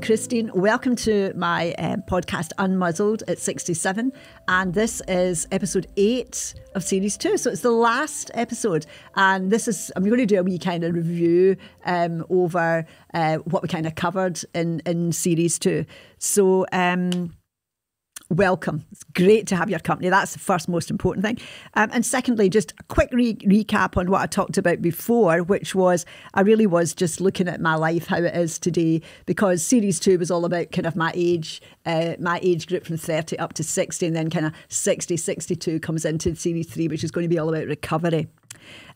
I'm Christine. Welcome to my podcast Unmuzzled at 67, and this is episode 8 of series 2. So it's the last episode, and I'm going to do a wee kind of review over what we kind of covered in series 2. So welcome. It's great to have your company. That's the first most important thing. And secondly, just a quick recap on what I talked about before, which was I really was just looking at my life, how it is today, because series 2 was all about kind of my age group from 30 up to 60, and then kind of 60, 62 comes into series 3, which is going to be all about recovery.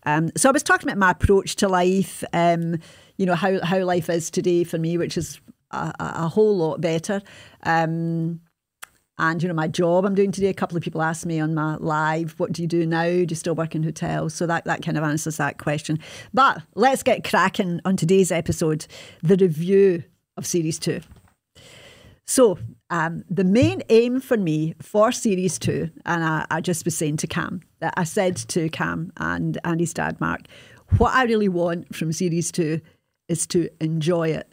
So I was talking about my approach to life, how life is today for me, which is a whole lot better. And, my job I'm doing today, a couple of people asked me on my live, what do you do now? Do you still work in hotels? So that kind of answers that question. But let's get cracking on today's episode, the review of Series 2. So the main aim for me for Series 2, and I just was saying to Cam, that I said to Cam and Andy's dad, Mark, what I really want from Series 2 is to enjoy it.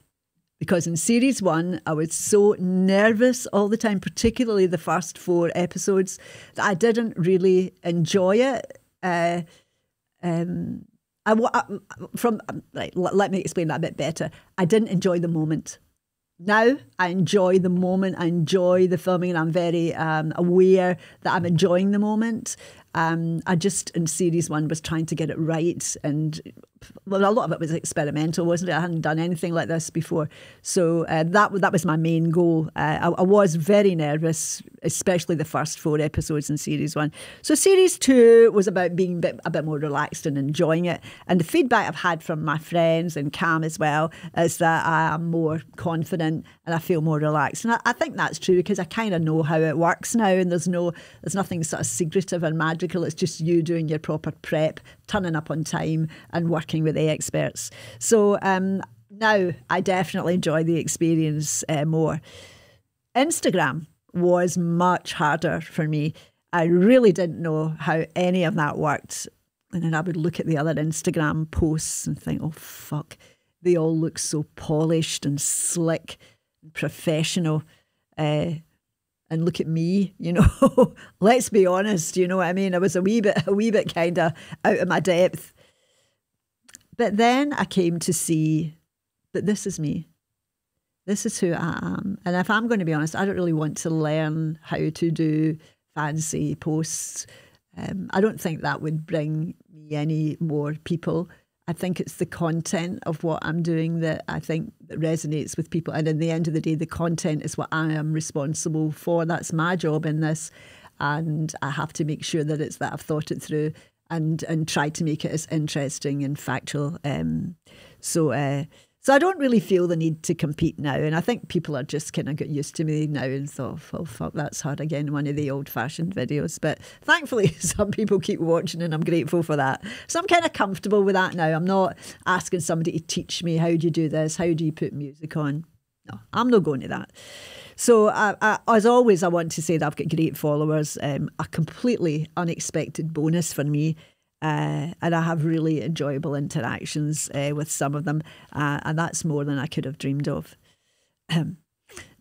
Because in series 1, I was so nervous all the time, particularly the first 4 episodes, that I didn't really enjoy it. Let me explain that a bit better. I didn't enjoy the moment. Now I enjoy the moment. I enjoy the filming, and I'm very aware that I'm enjoying the moment. I just, in series 1, was trying to get it right, and a lot of it was experimental, wasn't it? I hadn't done anything like this before, so that was my main goal. I was very nervous, especially the first 4 episodes in series 1. So series 2 was about being a bit more relaxed and enjoying it, and the feedback I've had from my friends and Cam as well is that I am more confident and I feel more relaxed, and I think that's true because I kind of know how it works now, and there's nothing sort of secretive and magical. It's just you doing your proper prep, turning up on time and working with the experts. So now I definitely enjoy the experience more. Instagram was much harder for me. I really didn't know how any of that worked. And then I would look at the other Instagram posts and think, oh, fuck, they all look so polished and slick and professional. And look at me, let's be honest, you know what I mean? I was a wee bit kind of out of my depth. But then I came to see that this is me. This is who I am. And if I'm going to be honest, I don't really want to learn how to do fancy posts. I don't think that would bring me any more people. I think it's the content of what I'm doing that I think that resonates with people. And in the end of the day, the content is what I am responsible for. That's my job in this. And I have to make sure that I've thought it through and try to make it as interesting and factual. So I don't really feel the need to compete now. And I think people are just kind of got used to me now and thought, oh, fuck, that's her again, one of the old-fashioned videos. But thankfully, some people keep watching, and I'm grateful for that. So I'm kind of comfortable with that now. I'm not asking somebody to teach me, how do you do this? How do you put music on? No, I'm not going to that. So as always, I want to say that I've got great followers, a completely unexpected bonus for me. And I have really enjoyable interactions with some of them, and that's more than I could have dreamed of.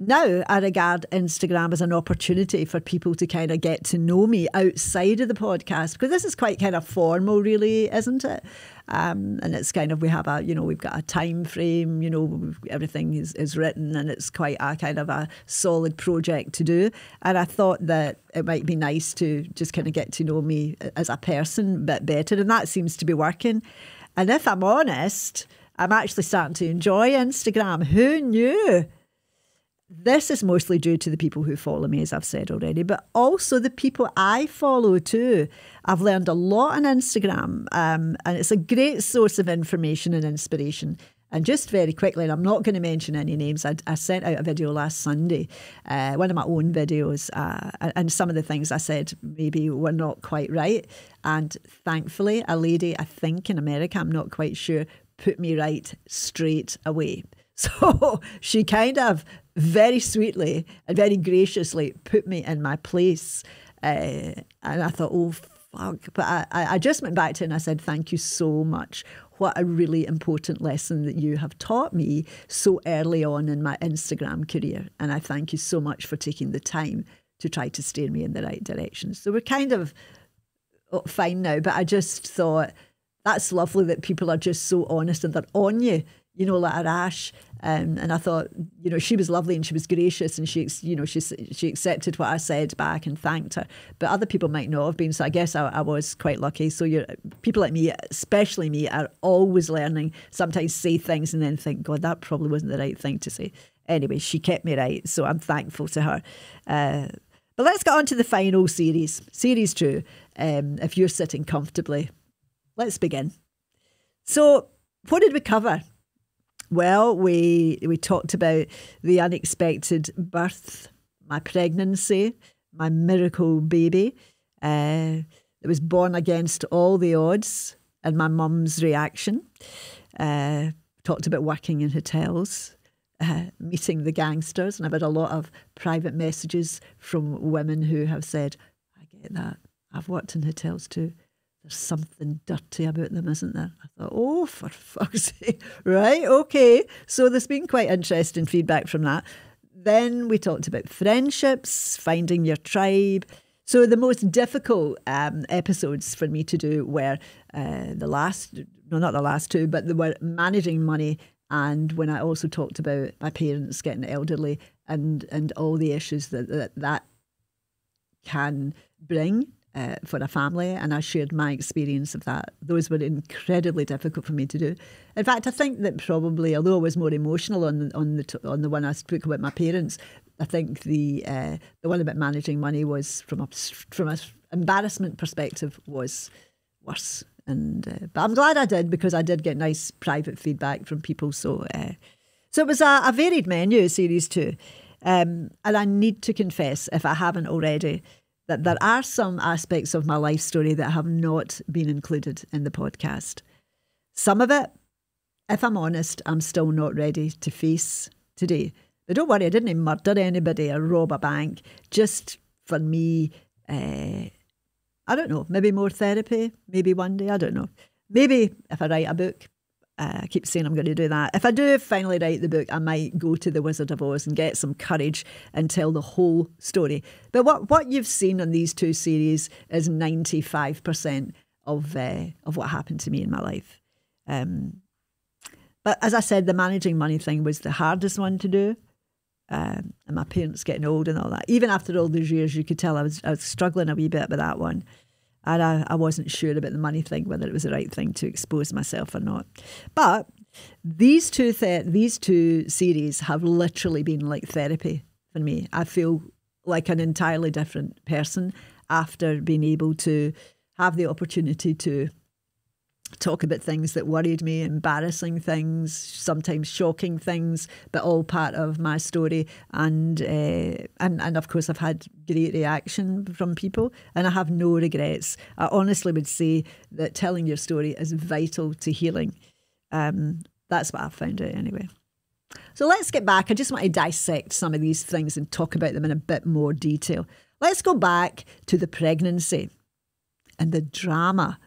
Now I regard Instagram as an opportunity for people to kind of get to know me outside of the podcast, because this is quite kind of formal, really, isn't it? And it's kind of, we've got a time frame, everything is written, and it's quite a kind of a solid project to do. And I thought that it might be nice to just kind of get to know me as a person a bit better, and that seems to be working. And if I'm honest, I'm actually starting to enjoy Instagram. Who knew? This is mostly due to the people who follow me, as I've said already, but also the people I follow too. I've learned a lot on Instagram, and it's a great source of information and inspiration. And just very quickly, and I'm not going to mention any names, I sent out a video last Sunday, one of my own videos, and some of the things I said maybe were not quite right. And thankfully, a lady, I think in America, I'm not quite sure, put me right straight away. So she kind of very sweetly and very graciously put me in my place. And I thought, oh, fuck. But I just went back to it and I said, thank you so much. What a really important lesson that you have taught me so early on in my Instagram career. And I thank you so much for taking the time to try to steer me in the right direction. So we're kind of fine now, but I just thought that's lovely that people are just so honest and they're on you, you know, like Arash. And I thought, you know, she was lovely and she was gracious and she accepted what I said back and thanked her. But other people might not have been. So I guess I was quite lucky. So people like me, especially me, are always learning. Sometimes say things and then think, God, that probably wasn't the right thing to say. Anyway, she kept me right. So I'm thankful to her. But let's get on to the final series. Series 2. If you're sitting comfortably, let's begin. So what did we cover? Well, we talked about the unexpected birth, my pregnancy, my miracle baby that was born against all the odds, and my mum's reaction. Talked about working in hotels, meeting the gangsters, and I've had a lot of private messages from women who have said, I get that. I've worked in hotels too. There's something dirty about them, isn't there? I thought, oh, for fuck's sake. Right, okay. So there's been quite interesting feedback from that. Then we talked about friendships, finding your tribe. So the most difficult episodes for me to do were not the last two, but they were managing money, and when I also talked about my parents getting elderly and all the issues that can bring for a family, and I shared my experience of that. Those were incredibly difficult for me to do. In fact, I think that probably, although I was more emotional on the one I spoke about my parents, I think the one about managing money was from an embarrassment perspective was worse. And but I'm glad I did, because I did get nice private feedback from people. So it was a varied menu, series 2, and I need to confess, if I haven't already, that there are some aspects of my life story that have not been included in the podcast. Some of it, if I'm honest, I'm still not ready to face today. But don't worry, I didn't murder anybody or rob a bank. Just for me, I don't know, maybe more therapy, maybe one day, I don't know. Maybe if I write a book, I keep saying I'm going to do that. If I do finally write the book, I might go to the Wizard of Oz and get some courage and tell the whole story. But what you've seen on these 2 series is 95% of what happened to me in my life. But as I said, the managing money thing was the hardest one to do. And my parents getting old and all that. Even after all those years, you could tell I was struggling a wee bit with that one. And I wasn't sure about the money thing, whether it was the right thing to expose myself or not. But these two series have literally been like therapy for me. I feel like an entirely different person after being able to have the opportunity to talk about things that worried me, embarrassing things, sometimes shocking things, but all part of my story. And of course, I've had great reaction from people, and I have no regrets. I honestly would say that telling your story is vital to healing. That's what I've found out anyway. So let's get back. I just want to dissect some of these things and talk about them in a bit more detail. Let's go back to the pregnancy and the drama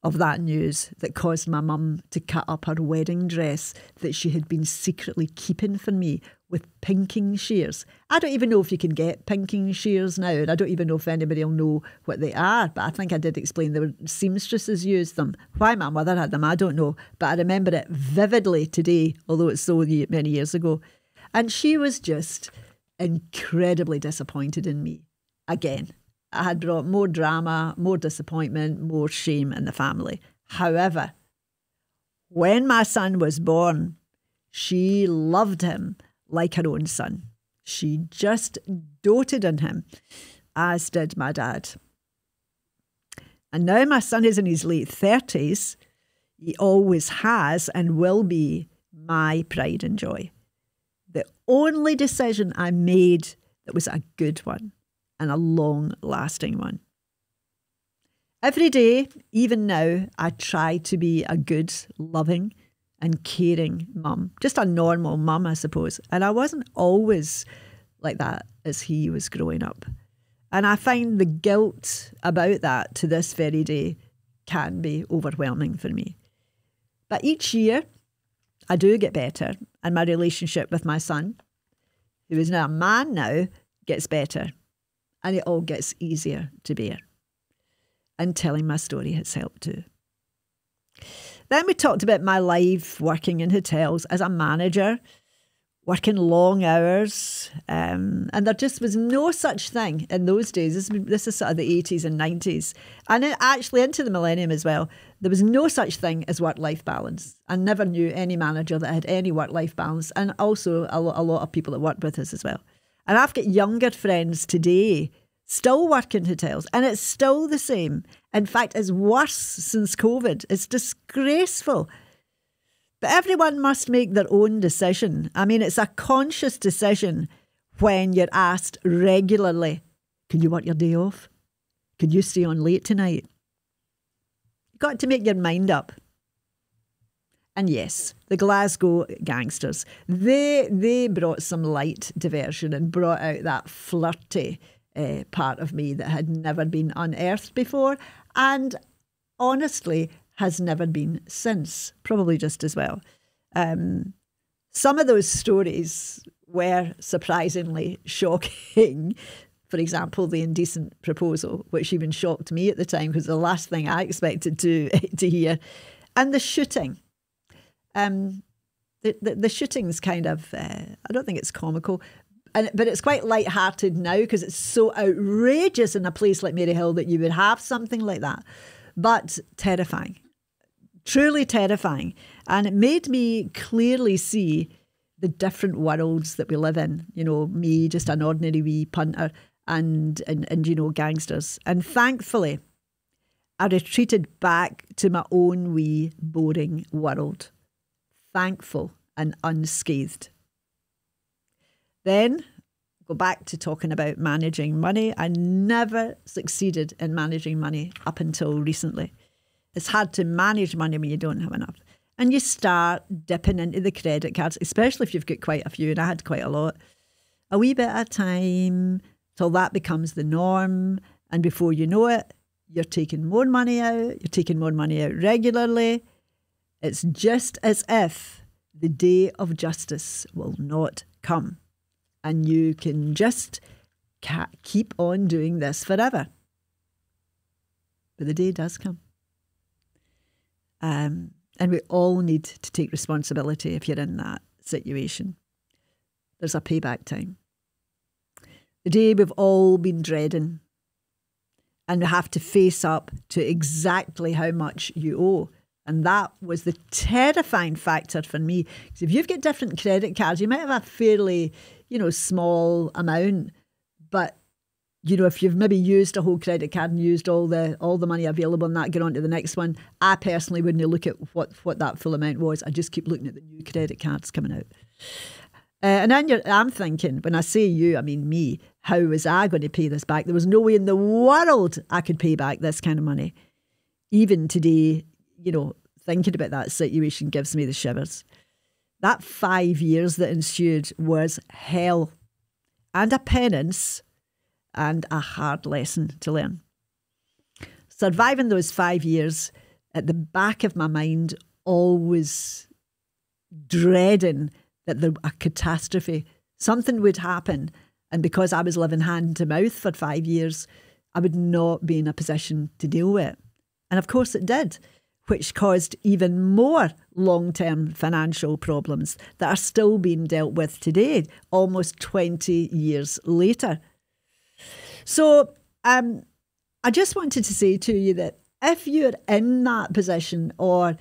of that news that caused my mum to cut up her wedding dress that she had been secretly keeping for me with pinking shears. I don't even know if you can get pinking shears now, and I don't even know if anybody will know what they are, but I think I did explain there were seamstresses used them. Why my mother had them, I don't know, but I remember it vividly today, although it's so many years ago. And she was just incredibly disappointed in me again. I had brought more drama, more disappointment, more shame in the family. However, when my son was born, she loved him like her own son. She just doted on him, as did my dad. And now my son is in his late 30s. He always has and will be my pride and joy. The only decision I made that was a good one, and a long-lasting one. Every day, even now, I try to be a good, loving and caring mum. Just a normal mum, I suppose. And I wasn't always like that as he was growing up. And I find the guilt about that to this very day can be overwhelming for me. But each year, I do get better, and my relationship with my son, who is now a man now, gets better, and it all gets easier to bear. And telling my story has helped too. Then we talked about my life working in hotels as a manager, working long hours, and there just was no such thing in those days. This is sort of the 80s and 90s, and actually into the millennium as well. There was no such thing as work-life balance. I never knew any manager that had any work-life balance, and also a lot of people that worked with us as well. And I've got younger friends today still work in hotels, and it's still the same. In fact, it's worse since COVID. It's disgraceful. But everyone must make their own decision. I mean, it's a conscious decision when you're asked regularly, can you work your day off? Can you stay on late tonight? You've got to make your mind up. And yes, the Glasgow gangsters, they brought some light diversion and brought out that flirty part of me that had never been unearthed before, and honestly has never been since, probably just as well. Some of those stories were surprisingly shocking. For example, the indecent proposal, which even shocked me at the time because the last thing I expected to hear. And the shooting. The shooting's kind of, I don't think it's comical, but it's quite light-hearted now because it's so outrageous in a place like Maryhill that you would have something like that. But terrifying, truly terrifying. And it made me clearly see the different worlds that we live in. You know, me, just an ordinary wee punter, and you know, gangsters. And thankfully, I retreated back to my own wee boring world. Thankful and unscathed. Then, go back to talking about managing money. I never succeeded in managing money up until recently. It's hard to manage money when you don't have enough. And you start dipping into the credit cards, especially if you've got quite a few, and I had quite a lot. A wee bit at a time, till that becomes the norm. And before you know it, you're taking more money out. You're taking more money out regularly. It's just as if the day of justice will not come. And you can just keep on doing this forever. But the day does come. And we all need to take responsibility if you're in that situation. There's a payback time. The day we've all been dreading. And we have to face up to exactly how much you owe. And that was the terrifying factor for me. Because if you've got different credit cards, you might have a fairly, small amount. But, if you've maybe used a whole credit card and used all the money available and that, get on to the next one, I personally wouldn't look at what that full amount was. I just keep looking at the new credit cards coming out. And then I'm thinking, when I say you, I mean me, how was I going to pay this back? There was no way in the world I could pay back this kind of money. Even today, thinking about that situation gives me the shivers. That 5 years that ensued was hell and a penance and a hard lesson to learn. Surviving those 5 years, at the back of my mind, always dreading that a catastrophe, something would happen. And because I was living hand to mouth for 5 years, I would not be in a position to deal with it. And of course it did, which caused even more long-term financial problems that are still being dealt with today, almost 20 years later. So I just wanted to say to you that if you're in that position, or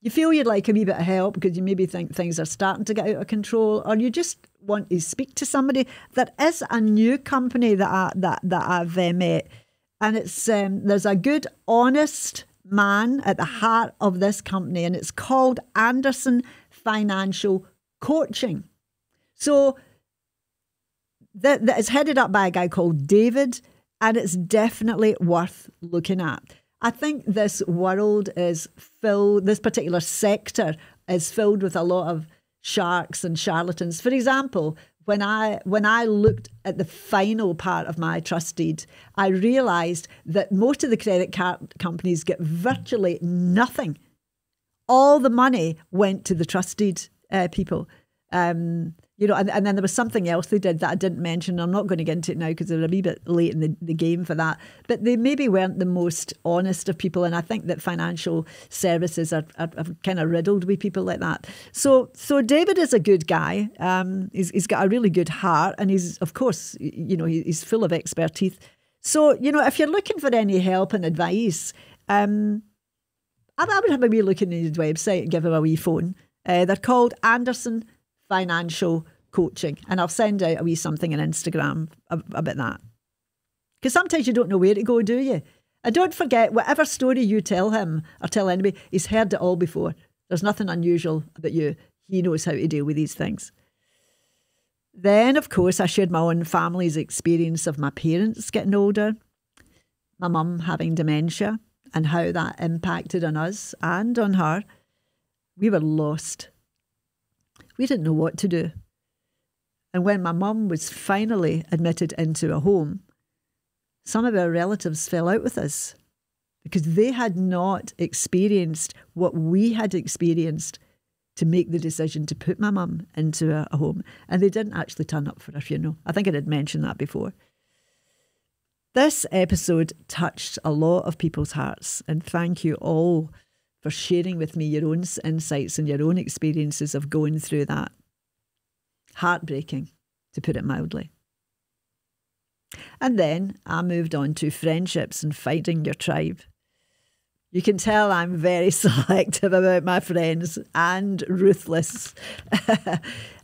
you feel you'd like a wee bit of help because you maybe think things are starting to get out of control, or you just want to speak to somebody, there is a new company that I've met, and it's there's a good, honest man at the heart of this company, and it's called Anderson Financial Coaching. So that is headed up by a guy called David, and it's definitely worth looking at. I think this world is filled, this particular sector is filled with a lot of sharks and charlatans. For example, when I looked at the final part of my trust deed, I realised that most of the credit card companies get virtually nothing. All the money went to the trust deed people. You know, and then there was something else they did that I didn't mention. I'm not going to get into it now because they're a wee bit late in the game for that. But they maybe weren't the most honest of people. And I think that financial services are kind of riddled with people like that. So David is a good guy. He's got a really good heart. And he's, of course, you know, he's full of expertise. So, you know, if you're looking for any help and advice, I would have a wee look in his website and give him a wee phone. They're called Anderson Financial Coaching, and I'll send out a wee something on Instagram about that, because sometimes you don't know where to go, do you? And don't forget, whatever story you tell him or tell anybody, he's heard it all before. There's nothing unusual about you. He knows how to deal with these things. Then, of course, I shared my own family's experience of my parents getting older, my mum having dementia, and how that impacted on us and on her. We were lost. We didn't know what to do. And when my mum was finally admitted into a home, some of our relatives fell out with us because they had not experienced what we had experienced to make the decision to put my mum into a home. And they didn't actually turn up for her funeral. I think I did mention that before. This episode touched a lot of people's hearts, and thank you all for sharing with me your own insights and your own experiences of going through that. Heartbreaking, to put it mildly. And then I moved on to friendships and finding your tribe. You can tell I'm very selective about my friends and ruthless.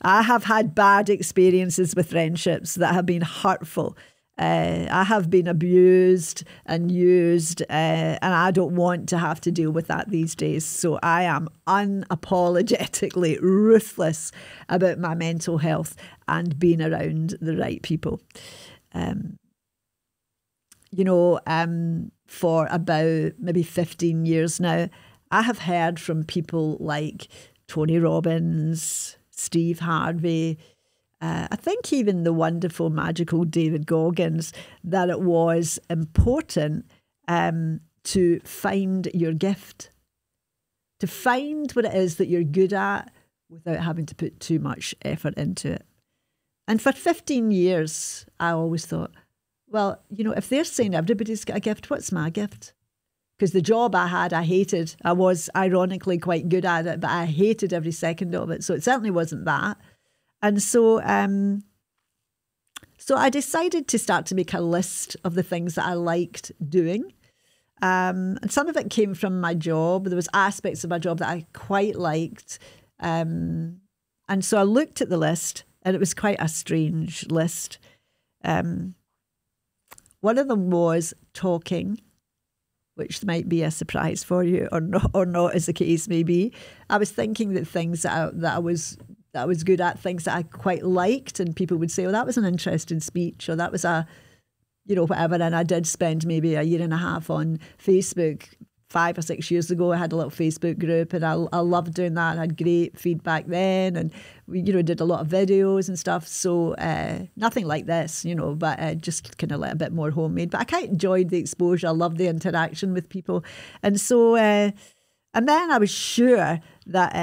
I have had bad experiences with friendships that have been hurtful. I have been abused and used, and I don't want to have to deal with that these days. So I am unapologetically ruthless about my mental health and being around the right people. You know, for about maybe 15 years now, I have heard from people like Tony Robbins, Steve Harvey, I think even the wonderful, magical David Goggins, that it was important to find your gift, to find what it is that you're good at without having to put too much effort into it. And for 15 years, I always thought, well, you know, if they're saying everybody's got a gift, what's my gift? Because the job I had, I hated. I was ironically quite good at it, but I hated every second of it. So it certainly wasn't that. And so I decided to start to make a list of the things that I liked doing. And some of it came from my job. There was aspects of my job that I quite liked. And so I looked at the list, and it was quite a strange list. One of them was talking, which might be a surprise for you or not, as the case may be. I was thinking that things that I was good at, things that I quite liked, and people would say, oh, that was an interesting speech, or that was a, you know, whatever. And I did spend maybe a year and a half on Facebook 5 or 6 years ago. I had a little Facebook group, and I loved doing that. I had great feedback then, and we, you know, did a lot of videos and stuff. So nothing like this, you know, but just kind of like a bit more homemade. But I quite enjoyed the exposure. I loved the interaction with people. And so, and then I was sure that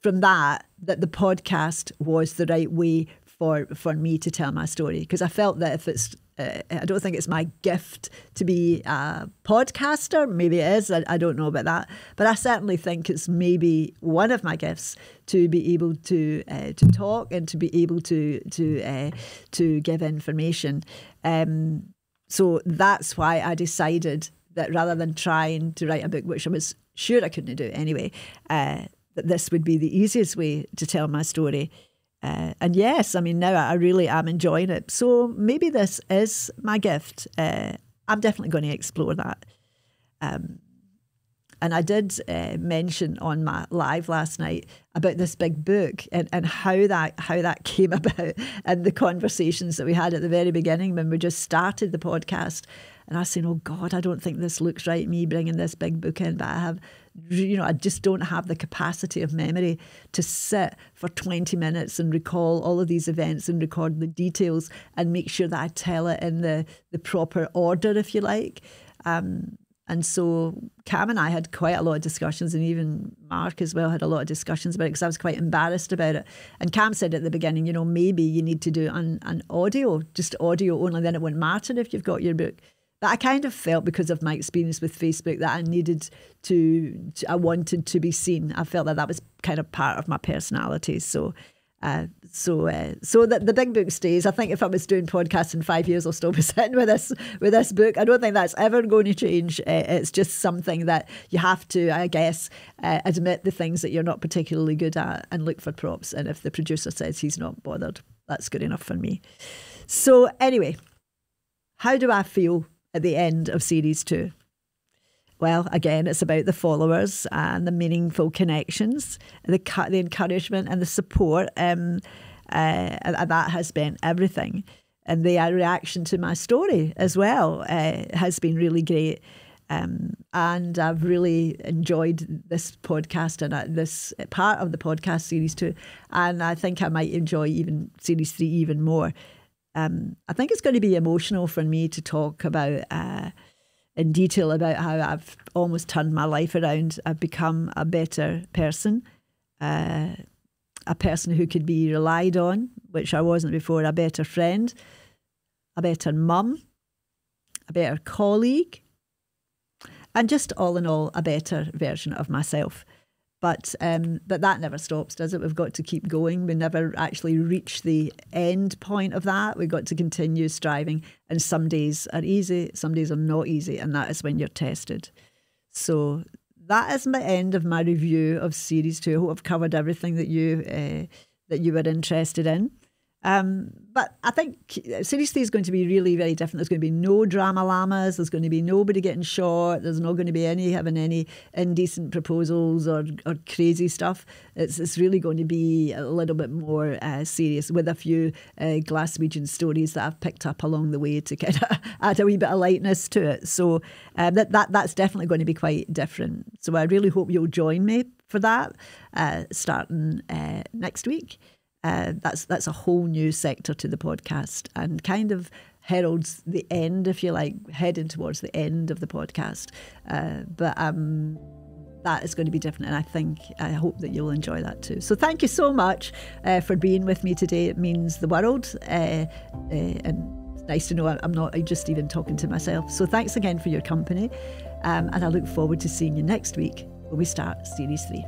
from that the podcast was the right way for me to tell my story, because I felt that if it's, I don't think it's my gift to be a podcaster. Maybe it is. I don't know about that, but I certainly think it's maybe one of my gifts to be able to talk and to be able to give information. So that's why I decided that rather than trying to write a book, which I was sure I couldn't do anyway, that this would be the easiest way to tell my story. And yes, I mean, now I really am enjoying it. So maybe this is my gift. I'm definitely going to explore that. And I did mention on my live last night about this big book and how that came about, and the conversations that we had at the very beginning when we just started the podcast. And I was saying, oh God, I don't think this looks right, me bringing this big book in, but I have, I just don't have the capacity of memory to sit for 20 minutes and recall all of these events and record the details and make sure that I tell it in the proper order, if you like. And so Cam and I had quite a lot of discussions, and even Mark as well had a lot of discussions about it, because I was quite embarrassed about it. And Cam said at the beginning, maybe you need to do an audio, just audio only, then it wouldn't matter if you've got your book. But I kind of felt, because of my experience with Facebook, that I needed I wanted to be seen. I felt that was kind of part of my personality. So that the big book stays. I think if I was doing podcasts in 5 years, I'll still be sitting with this book. I don't think that's ever going to change. It's just something that you have to, I guess, admit the things that you're not particularly good at and look for props. And if the producer says he's not bothered, that's good enough for me. So anyway, how do I feel at the end of series 2? Well, again, it's about the followers and the meaningful connections, the encouragement and the support. And that has been everything. And the reaction to my story as well has been really great. And I've really enjoyed this podcast and this part of the podcast series 2. And I think I might enjoy even series 3 even more. I think it's going to be emotional for me to talk about in detail about how I've almost turned my life around. I've become a better person, a person who could be relied on, which I wasn't before, a better friend, a better mum, a better colleague, and just all in all, a better version of myself. But that never stops, does it? We've got to keep going. We never actually reach the end point of that. We've got to continue striving. And some days are easy, some days are not easy, and that is when you're tested. So that is my end of my review of series 2. I hope I've covered everything that you were interested in. But I think series 3 is going to be really very different. There's going to be no drama llamas. There's going to be nobody getting shot. There's not going to be having any indecent proposals or crazy stuff. It's really going to be a little bit more serious, with a few Glaswegian stories that I've picked up along the way to kind of add a wee bit of lightness to it. So that's definitely going to be quite different. So I really hope you'll join me for that starting next week. That's a whole new sector to the podcast, and kind of heralds the end, if you like, heading towards the end of the podcast. But that is going to be different, and I hope that you'll enjoy that too. So thank you so much for being with me today. It means the world, and it's nice to know I'm not just even talking to myself. So thanks again for your company, and I look forward to seeing you next week when we start series 3.